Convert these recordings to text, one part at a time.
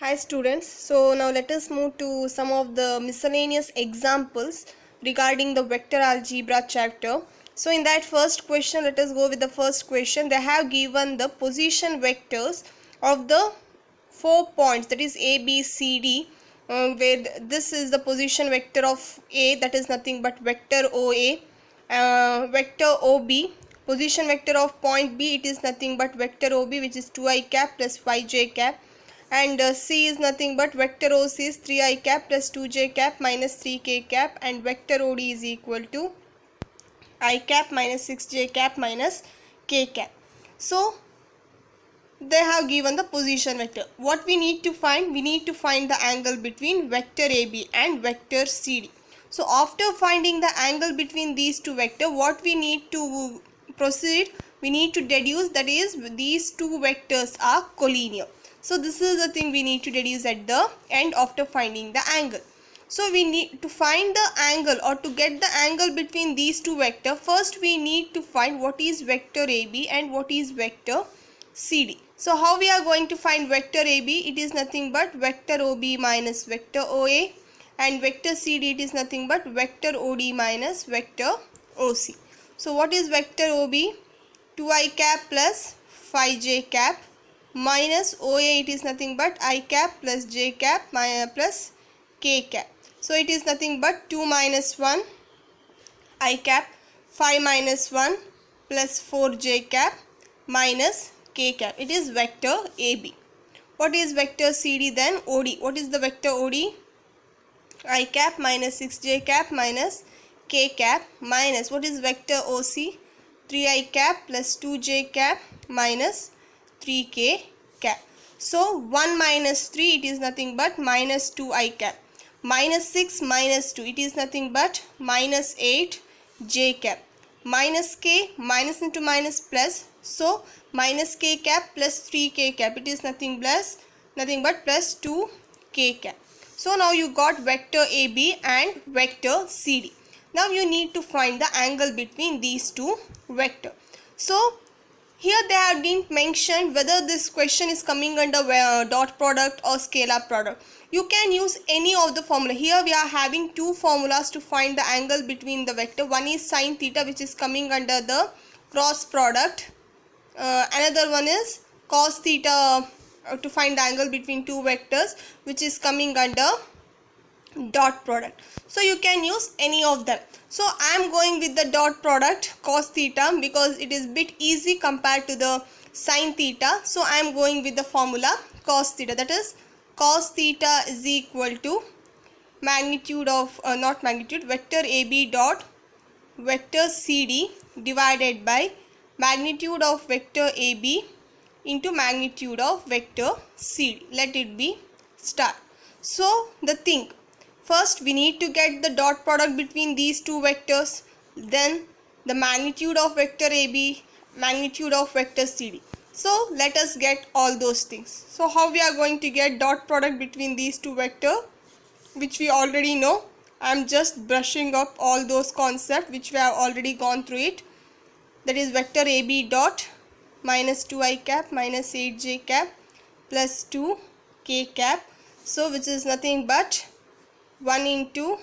Hi students, so now let us move to some of the miscellaneous examples regarding the vector algebra chapter. So in that first question, let us go with the first question. They have given the position vectors of the 4 points, that is A, B, C, D, where this is the position vector of A, that is nothing but vector OA, vector OB, position vector of point B, it is nothing but vector OB, which is 2i cap plus 5j cap, and C is nothing but vector OC is 3i cap plus 2j cap minus 3k cap, and vector OD is equal to I cap minus 6j cap minus k cap. So they have given the position vector. What we need to find? We need to find the angle between vector AB and vector CD. So after finding the angle between these two vectors, what we need to proceed? We need to deduce, that is, these two vectors are collinear. So this is the thing we need to deduce at the end after finding the angle. So we need to find the angle, or to get the angle between these two vectors, first we need to find what is vector AB and what is vector CD. So how we are going to find vector AB? It is nothing but vector OB minus vector OA, and vector CD, it is nothing but vector OD minus vector OC. So what is vector OB? 2i cap plus 5j cap minus OA, it is nothing but I cap plus j cap plus k cap. So it is nothing but 2 minus 1 I cap, 5 minus 1 plus 4j cap minus k cap. It is vector AB. What is vector CD then? OD. What is the vector OD? I cap minus 6j cap minus k cap minus, what is vector OC? 3i cap plus 2j cap minus 3k cap. So 1 minus 3, it is nothing but minus 2i cap, minus 6 minus 2, it is nothing but minus 8 j cap, minus k, minus into minus plus, so minus k cap plus 3k cap, it is nothing but plus 2k cap. So now you got vector AB and vector CD. Now you need to find the angle between these two vectors. So here they have didn't mention whether this question is coming under dot product or scalar product. You can use any of the formula. Here we are having two formulas to find the angle between the vector. One is sine theta, which is coming under the cross product. Another one is cos theta to find the angle between two vectors, which is coming under dot product. So you can use any of them. So I am going with the dot product cos theta because it is bit easy compared to the sine theta. So I am going with the formula cos theta, that is cos theta is equal to magnitude of vector AB dot vector CD divided by magnitude of vector AB into magnitude of vector CD. Let it be star. So the thing, first we need to get the dot product between these two vectors, then the magnitude of vector AB, magnitude of vector CD. So let us get all those things. So how we are going to get dot product between these two vectors, which we already know. I am just brushing up all those concepts which we have already gone through it. That is vector AB dot minus 2i cap minus 8j cap plus 2k cap. So which is nothing but 1 into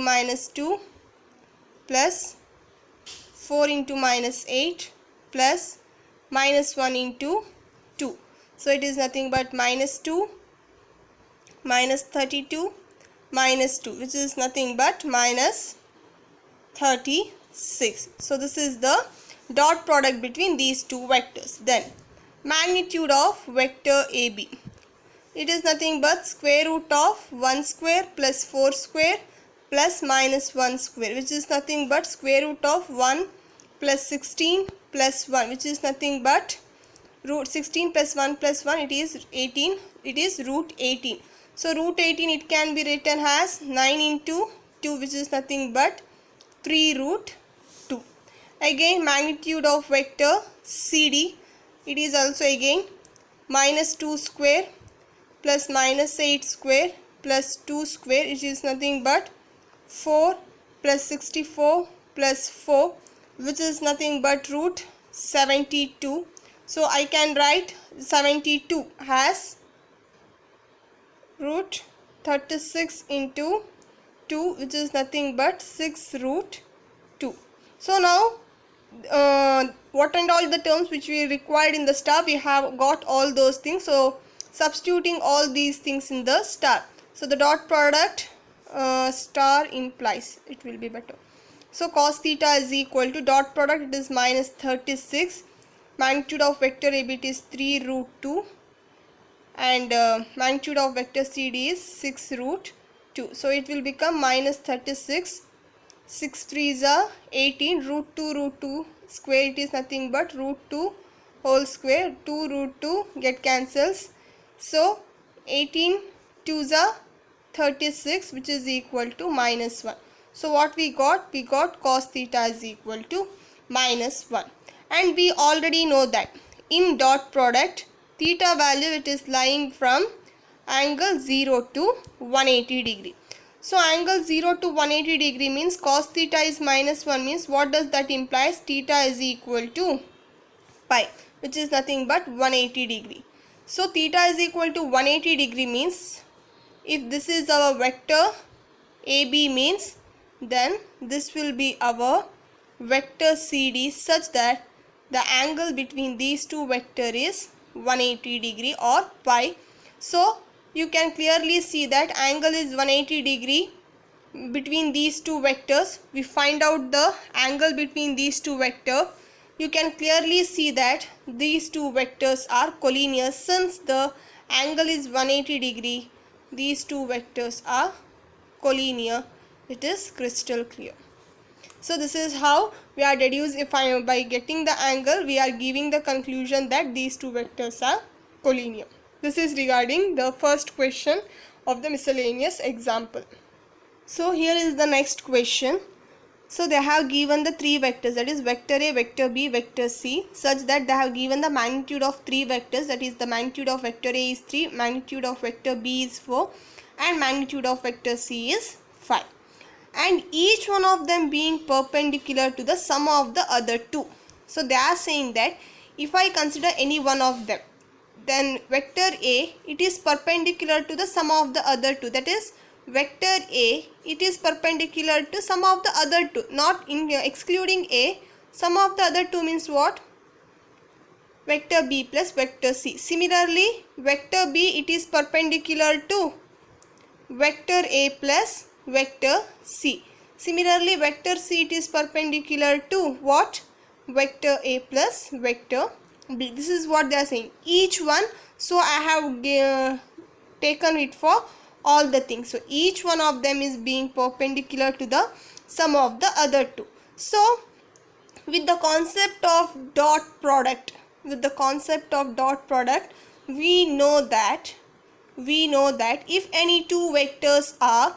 minus 2 plus 4 into minus 8 plus minus 1 into 2. So it is nothing but minus 2 minus 32 minus 2, which is nothing but minus 36. So this is the dot product between these two vectors. Then magnitude of vector AB, it is nothing but square root of 1 square plus 4 square plus minus 1 square, which is nothing but square root of 1 plus 16 plus 1, which is nothing but root 16 plus 1 plus 1, it is 18, it is root 18. So root 18, it can be written as 9 into 2, which is nothing but 3 root 2. Again magnitude of vector CD, it is also again minus 2 square plus minus 8 square plus 2 square, which is nothing but 4 plus 64 plus 4, which is nothing but root 72. So I can write 72 as root 36 into 2, which is nothing but 6 root 2. So now what and all the terms which we required in the star, we have got all those things. So substituting all these things in the star, so the dot product star implies it will be better. So cos theta is equal to dot product, it is minus 36, magnitude of vector AB is 3 root 2, and magnitude of vector CD is 6 root 2. So it will become minus 36, 6 3s are 18, root 2 square, it is nothing but root 2 whole square, 2 root 2 get cancels. So 18 2s are 36, which is equal to minus 1. So what we got cos theta is equal to minus 1. And we already know that in dot product, theta value, it is lying from angle 0 to 180 degree. So angle 0 to 180 degree means cos theta is minus 1, means what does that implies? Theta is equal to pi, which is nothing but 180 degree. So theta is equal to 180 degree means if this is our vector AB means then this will be our vector CD, such that the angle between these two vector is 180 degree or pi. So you can clearly see that angle is 180 degree between these two vectors. We find out the angle between these two vectors. You can clearly see that these two vectors are collinear. Since the angle is 180 degree, these two vectors are collinear. It is crystal clear. So this is how we are deduced. By getting the angle, we are giving the conclusion that these two vectors are collinear. This is regarding the first question of the miscellaneous example. So here is the next question. So they have given the three vectors, that is vector A, vector B, vector C, such that they have given the magnitude of three vectors, that is the magnitude of vector A is 3, magnitude of vector B is 4, and magnitude of vector C is 5. And each one of them being perpendicular to the sum of the other two. So they are saying that if I consider any one of them, then vector A, it is perpendicular to the sum of the other two, that is vector A, it is perpendicular to sum of the other two, not in excluding A. Sum of the other two means what? Vector B plus vector C. Similarly, vector B, it is perpendicular to vector A plus vector C. Similarly, vector C, it is perpendicular to what? Vector A plus vector B. This is what they are saying. Each one. So I have taken it for all the things. So each one of them is being perpendicular to the sum of the other two. So with the concept of dot product, we know that if any two vectors are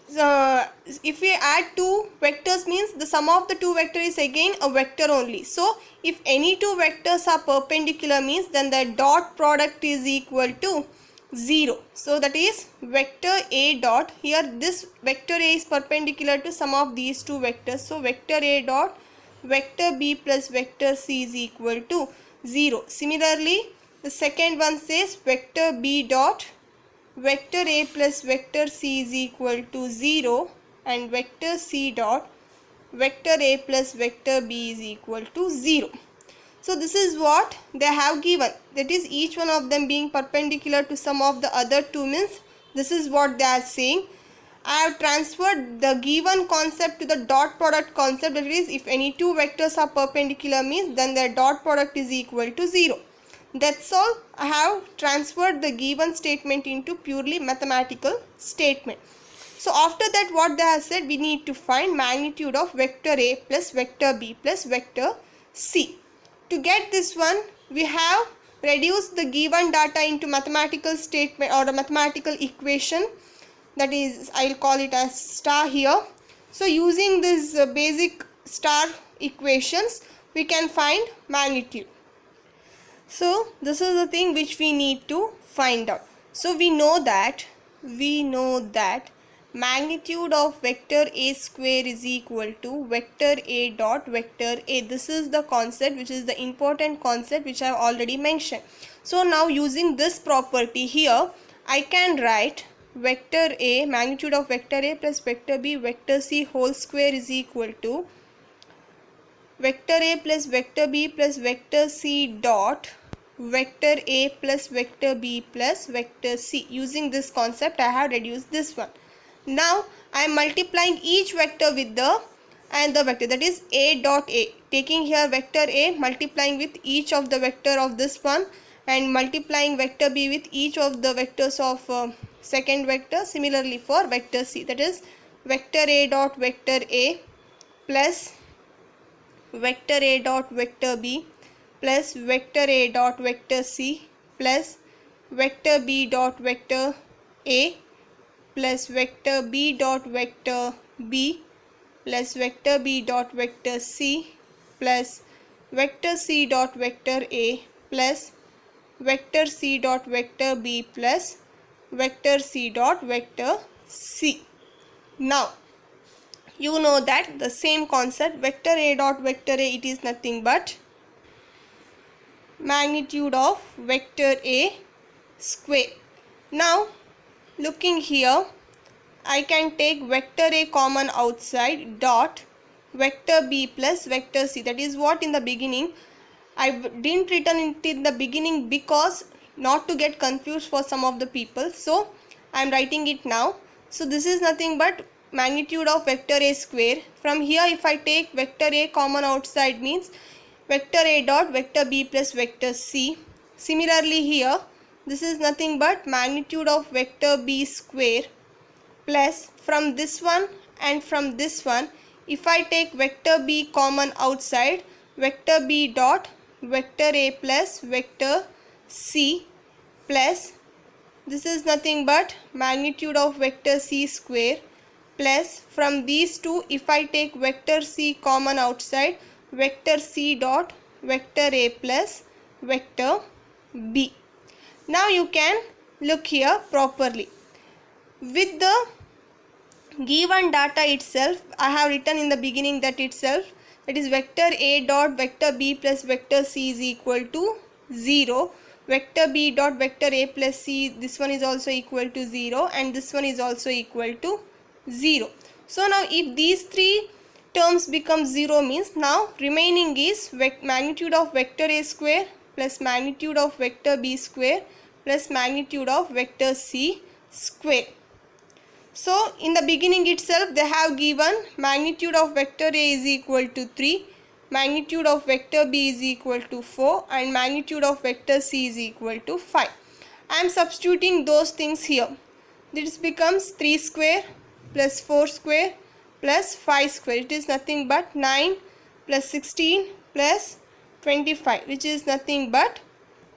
if we add two vectors means the sum of the two vector is again a vector only. So if any two vectors are perpendicular means then the dot product is equal to 0. So that is vector A dot, here this vector A is perpendicular to sum of these two vectors. So vector A dot vector B plus vector C is equal to 0. Similarly, the second one says vector B dot vector A plus vector C is equal to 0, and vector C dot vector A plus vector B is equal to 0. So this is what they have given, that is each one of them being perpendicular to sum of the other two means this is what they are saying. I have transferred the given concept to the dot product concept, that is if any two vectors are perpendicular means then their dot product is equal to 0. That's all. I have transferred the given statement into purely mathematical statement. So after that what they have said, we need to find magnitude of vector A plus vector B plus vector C. To get this one, we have reduced the given data into mathematical statement or a mathematical equation, that is I will call it as star here. So using this basic star equations, we can find magnitude. So this is the thing which we need to find out. So we know that magnitude of vector A square is equal to vector A dot vector A. This is the concept which is the important concept which I have already mentioned. So now using this property here, I can write vector A, magnitude of vector A plus vector B, vector C whole square is equal to vector A plus vector B plus vector C dot vector A plus vector B plus vector C. Using this concept, I have reduced this one. Now I am multiplying each vector with the vector, that is A dot A. Taking here vector A, multiplying with each of the vector of this one, and multiplying vector B with each of the vectors of second vector. Similarly for vector C, that is vector A dot vector A plus vector A dot vector B plus vector A dot vector C plus vector B dot vector A plus vector B dot vector B plus vector B dot vector C plus vector C dot vector A plus vector C dot vector B plus vector C dot vector C. Now you know that the same concept, vector A dot vector A, it is nothing but magnitude of vector A square. Now looking here, I can take vector A common outside dot vector B plus vector C. That is what in the beginning I didn't written it in the beginning because not to get confused for some of the people. So I am writing it now. So this is nothing but magnitude of vector A square. From here if I take vector A common outside means vector A dot vector B plus vector C. Similarly here this is nothing but magnitude of vector B square plus from this one and from this one if I take vector B common outside, vector B dot vector A plus vector C plus this is nothing but magnitude of vector C square plus from these two if I take vector C common outside, vector C dot vector A plus vector B. Now you can look here properly. With the given data itself, I have written in the beginning that itself, that is vector A dot vector B plus vector C is equal to 0. Vector B dot vector A plus C, this one is also equal to 0 and this one is also equal to 0. So now if these three terms become 0 means now remaining is magnitude of vector A square plus magnitude of vector B square plus magnitude of vector C square. So in the beginning itself they have given magnitude of vector A is equal to 3, magnitude of vector B is equal to 4 and magnitude of vector C is equal to 5. I am substituting those things here. This becomes 3 square plus 4 square plus 5 square. It is nothing but 9 plus 16 plus 25, which is nothing but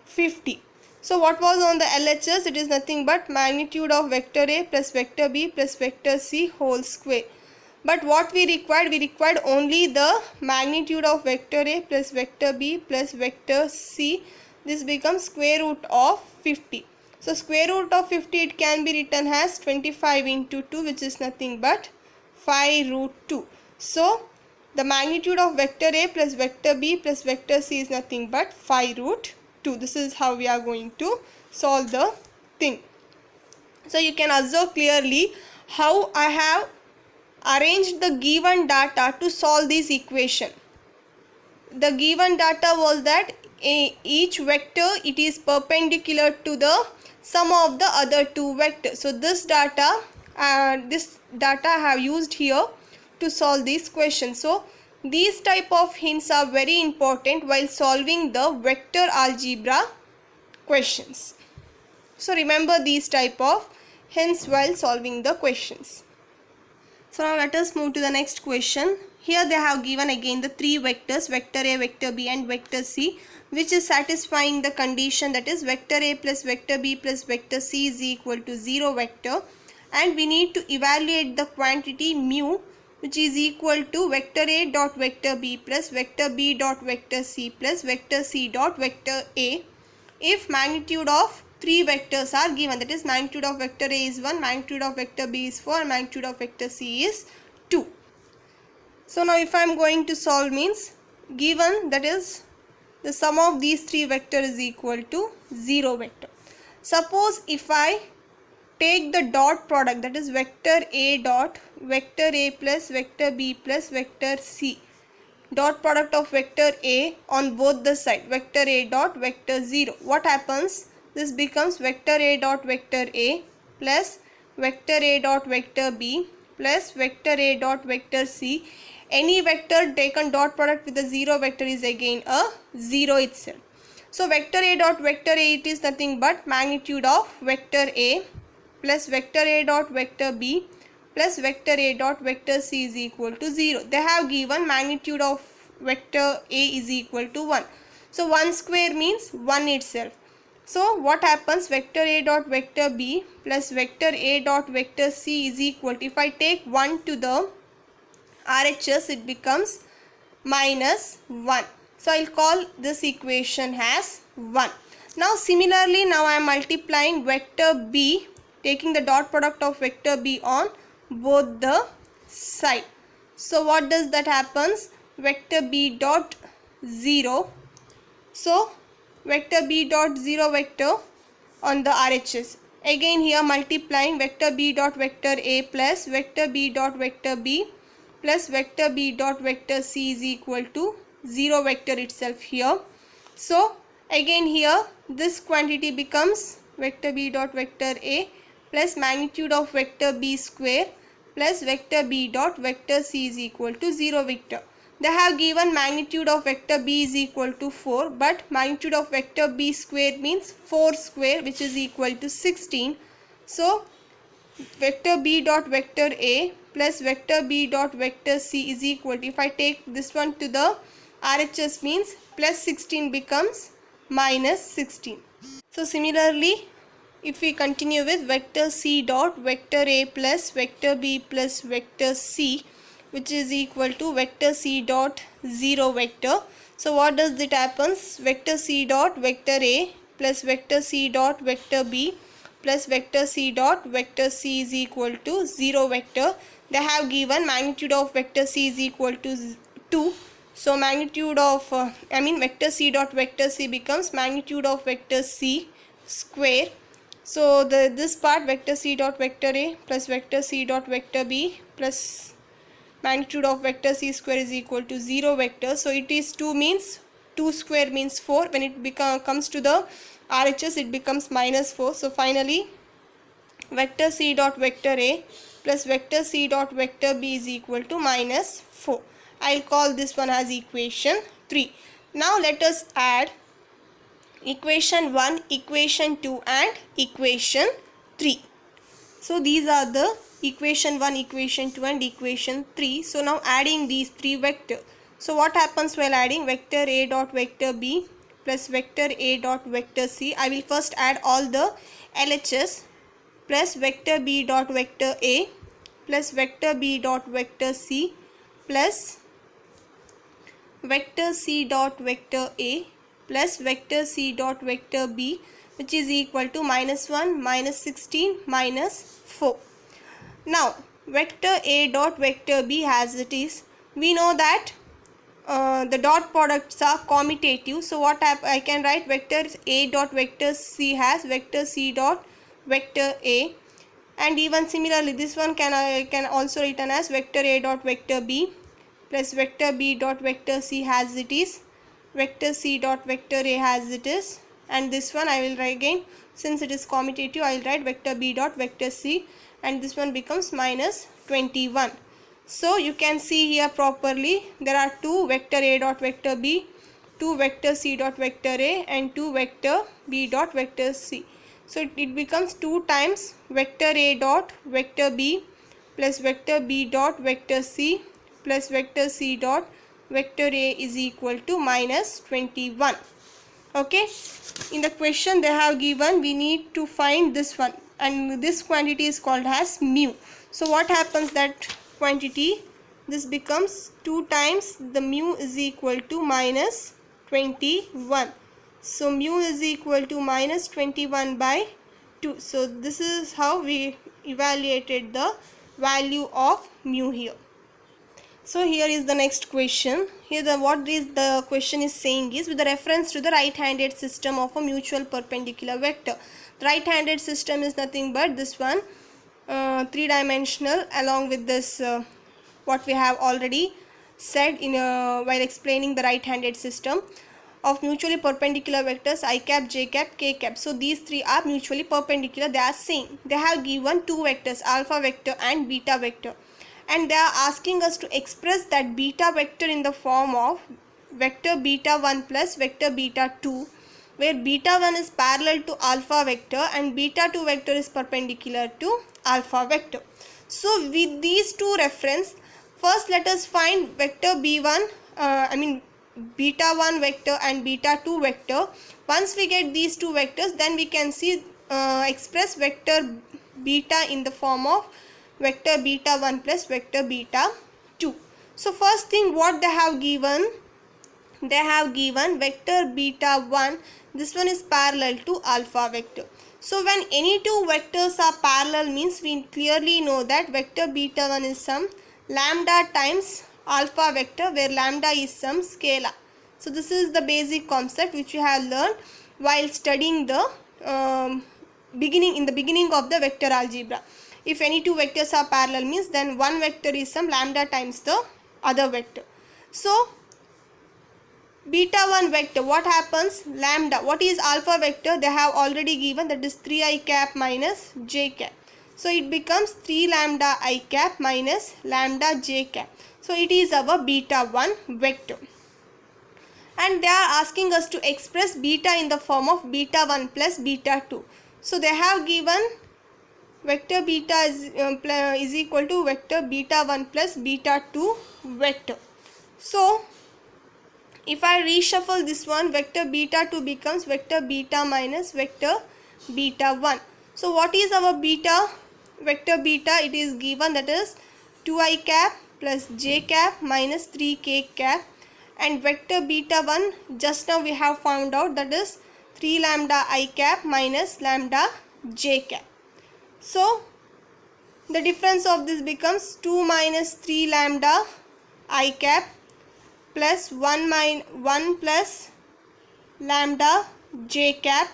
50. So what was on the LHS? It is nothing but magnitude of vector A plus vector B plus vector C whole square. But what we required only the magnitude of vector A plus vector B plus vector C. This becomes square root of 50. So square root of 50 it can be written as 25 into 2, which is nothing but 5 root 2. So the magnitude of vector A plus vector B plus vector C is nothing but 5 root 2. This is how we are going to solve the thing. So you can observe clearly how I have arranged the given data to solve this equation. The given data was that each vector it is perpendicular to the sum of the other two vectors. So this data I have used here to solve this question. So these type of hints are very important while solving the vector algebra questions. So remember these type of hints while solving the questions. So now let us move to the next question. Here they have given again the three vectors, vector A, vector B and vector C, which is satisfying the condition, that is vector A plus vector B plus vector C is equal to 0 vector, and we need to evaluate the quantity mu, which is equal to vector A dot vector B plus vector B dot vector C plus vector C dot vector A if magnitude of three vectors are given, that is magnitude of vector A is 1, magnitude of vector B is 4 and magnitude of vector C is 2. So now if I am going to solve means given, that is the sum of these three vectors is equal to 0 vector. Suppose if I take the dot product, that is vector A dot vector A plus vector B plus vector C, dot product of vector A on both the side, vector A dot vector 0. What happens? This becomes vector A dot vector A plus vector A dot vector B plus vector A dot vector C. Any vector taken dot product with a 0 vector is again a 0 itself. So vector A dot vector A, it is nothing but magnitude of vector A plus vector A dot vector B plus vector A dot vector C is equal to 0. They have given magnitude of vector A is equal to 1. So 1 square means 1 itself. So what happens? Vector A dot vector B plus vector A dot vector C is equal to, if I take 1 to the RHS, it becomes minus 1. So I'll call this equation as 1. Now similarly, now I am multiplying vector B, taking the dot product of vector B on both the side. So what does that happens? Vector B dot 0. So vector B dot 0 vector on the RHS. Again here multiplying vector B dot vector A plus vector B dot vector B plus vector B dot vector C is equal to 0 vector itself here. So again here this quantity becomes vector B dot vector A plus magnitude of vector B square plus vector B dot vector C is equal to 0 vector. They have given magnitude of vector B is equal to 4, but magnitude of vector B square means 4 square, which is equal to 16. So vector B dot vector A plus vector B dot vector C is equal to, if I take this one to the RHS, means plus 16 becomes minus 16. So similarly, if we continue with vector C dot vector A plus vector B plus vector C, which is equal to vector C dot 0 vector. So what does it happens? Vector C dot vector A plus vector C dot vector B plus vector C dot vector C is equal to 0 vector. They have given magnitude of vector C is equal to 2. So magnitude of vector C dot vector C becomes magnitude of vector C square. So this part, vector C dot vector A plus vector C dot vector B plus magnitude of vector C square is equal to 0 vector. So it is 2 means 2 square means 4. When it comes to the RHS, it becomes minus 4. So finally vector C dot vector A plus vector C dot vector B is equal to minus 4. I'll call this one as equation 3. Now let us add equation 1, equation 2 and equation 3. So these are the equation 1, equation 2 and equation 3. So now adding these 3 vectors. So what happens while adding? Vector A dot vector B plus vector A dot vector C. I will first add all the LHS plus vector B dot vector A plus vector B dot vector C plus vector C dot vector A plus vector C dot vector B, which is equal to minus 1, minus 16, minus 4. Now vector A dot vector B as it is, we know that the dot products are commutative. So what I can write vector A dot vector C has vector C dot vector A, and even similarly this one can also written as vector A dot vector B plus vector B dot vector C as it is, vector C dot vector A as it is, and this one I will write again, since it is commutative I will write vector B dot vector C, and this one becomes minus 21. So you can see here properly there are 2 vector A dot vector B, 2 vector C dot vector A and 2 vector B dot vector C. So it becomes 2 times vector A dot vector B plus vector B dot vector C plus vector C dot vector A is equal to minus 21. Okay, in the question they have given we need to find this one, and this quantity is called as mu. So what happens, that quantity, this becomes 2 times the mu is equal to minus 21. So mu is equal to minus 21 by 2. So this is how we evaluated the value of mu here. So here is the next question. Here the question is saying is, with the reference to the right-handed system of a mutual perpendicular vector, Right-handed system is nothing but this one, three-dimensional, along with this what we have already said in while explaining the right-handed system of mutually perpendicular vectors I cap, j cap, k cap. So these three are mutually perpendicular, they are same. They have given two vectors, alpha vector and beta vector, and they are asking us to express that beta vector in the form of vector beta 1 plus vector beta 2, where beta 1 is parallel to alpha vector and beta 2 vector is perpendicular to alpha vector. So with these two reference, first let us find vector b1, beta 1 vector and beta 2 vector. Once we get these two vectors, then we can see express vector beta in the form of vector beta 1 plus vector beta 2. So first thing, what they have given, they have given vector beta 1, this one is parallel to alpha vector. So when any two vectors are parallel means we clearly know that vector beta 1 is some lambda times alpha vector, where lambda is some scalar. So this is the basic concept which we have learned while studying the beginning of the vector algebra. If any two vectors are parallel means then one vector is some lambda times the other vector. So beta 1 vector, what happens, lambda, what is alpha vector, they have already given, that is 3 I cap minus j cap. So it becomes 3 lambda I cap minus lambda j cap. So it is our beta 1 vector, and they are asking us to express beta in the form of beta 1 plus beta 2. So they have given vector beta is equal to vector beta 1 plus beta 2 vector. So if I reshuffle this one, vector beta 2 becomes vector beta minus vector beta 1. So what is our beta? Vector beta, it is given, that is 2I cap plus j cap minus 3k cap, and vector beta 1 just now we have found out, that is 3 lambda I cap minus lambda j cap. So the difference of this becomes 2 minus 3 lambda I cap plus 1 plus lambda j cap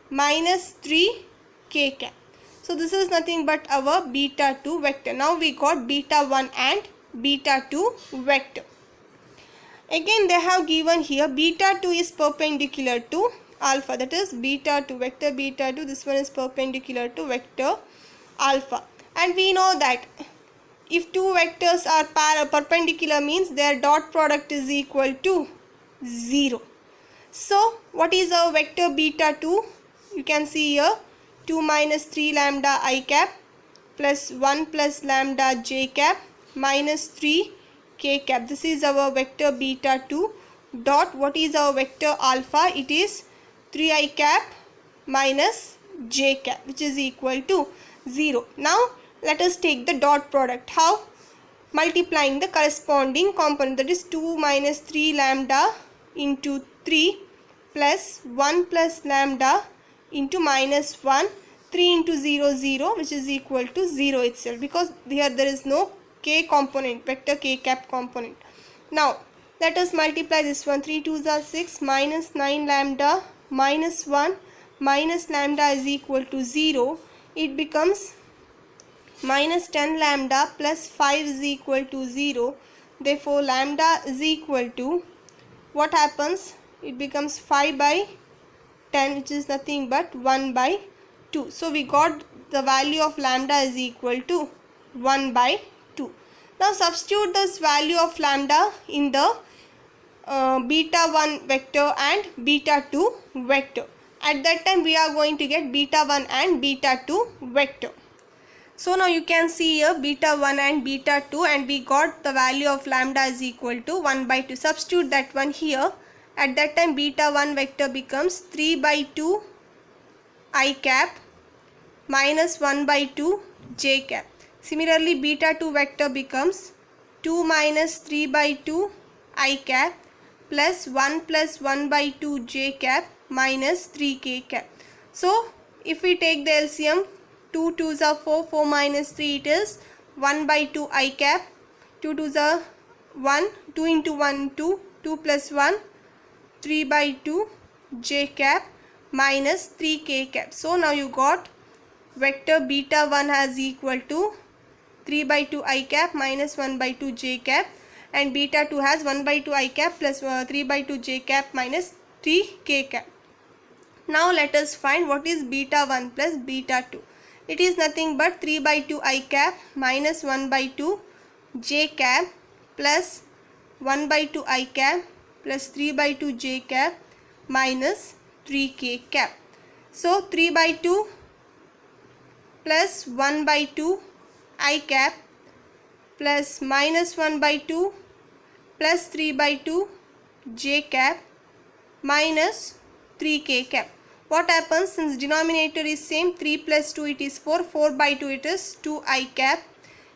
minus 3 k cap. So this is nothing but our beta 2 vector. Now we got beta 1 and beta 2 vector. Again they have given here beta 2 is perpendicular to alpha, that is beta 2, vector beta 2, this one is perpendicular to vector alpha, and we know that if two vectors are perpendicular means their dot product is equal to 0. So what is our vector beta 2? You can see here 2 minus 3 lambda I cap plus 1 plus lambda j cap minus 3 k cap. This is our vector beta 2 dot, what is our vector alpha? It is 3I cap minus j cap, which is equal to 0. Now let us take the dot product. How? Multiplying the corresponding component, that is 2 minus 3 lambda into 3 plus 1 plus lambda into minus 1, 3 into 0 0, which is equal to 0 itself, because here there is no k component, vector k cap component. Now let us multiply this one, 3 2s are 6 minus 9 lambda minus 1 minus lambda is equal to 0. It becomes minus 10 lambda plus 5 is equal to 0. Therefore lambda is equal to, what happens, it becomes 5 by 10, which is nothing but 1 by 2. So we got the value of lambda is equal to 1 by 2. Now substitute this value of lambda in the beta 1 vector and beta 2 vector. At that time we are going to get beta 1 and beta 2 vector. So now you can see here beta 1 and beta 2, and we got the value of lambda is equal to 1 by 2. Substitute that one here. At that time beta 1 vector becomes 3 by 2 I cap minus 1 by 2 j cap. Similarly beta 2 vector becomes 2 minus 3 by 2 I cap plus 1 plus 1 by 2 j cap minus 3k cap. So if we take the LCM, 2 2s are 4, 4 minus 3, it is 1 by 2 I cap, 2 2s are 1, 2 into 1 2, 2 plus 1 3 by 2 j cap minus 3k cap. So now you got vector beta 1 as equal to 3 by 2 I cap minus 1 by 2 j cap, and beta 2 has 1 by 2 I cap plus 3 by 2 j cap minus 3k cap. Now let us find what is beta 1 plus beta 2. It is nothing but 3 by 2 I cap minus 1 by 2 j cap plus 1 by 2 I cap plus 3 by 2 j cap minus 3k cap. So 3 by 2 plus 1 by 2 I cap plus minus 1 by 2 plus 3 by 2 j cap minus 3k cap. What happens, since denominator is same, 3 plus 2 it is 4, 4 by 2 it is 2 I cap.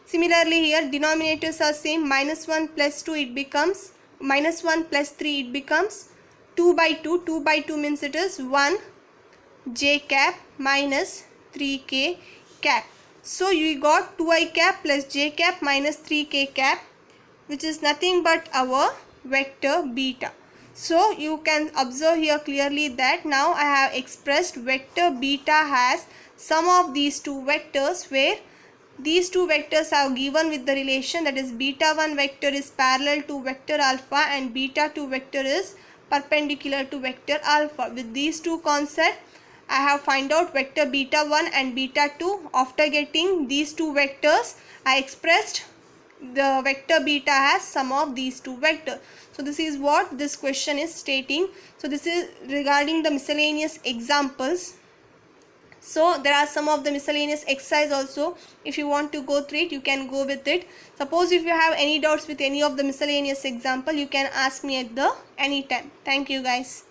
Similarly here denominators are same, minus 1 plus 2 it becomes, minus 1 plus 3 it becomes 2 by 2, 2 by 2 means it is 1 j cap minus 3k cap. So you got 2I cap plus j cap minus 3k cap, which is nothing but our vector beta. So you can observe here clearly that now I have expressed vector beta has sum of these two vectors, where these two vectors are given with the relation, that is beta 1 vector is parallel to vector alpha and beta 2 vector is perpendicular to vector alpha. With these two concepts I have find out vector beta 1 and beta 2. After getting these two vectors, I expressed the vector beta has sum of these two vectors. So this is what this question is stating. So this is regarding the miscellaneous examples. So there are some of the miscellaneous exercise also. If you want to go through it, you can go with it. Suppose if you have any doubts with any of the miscellaneous example, you can ask me at the any time. Thank you guys.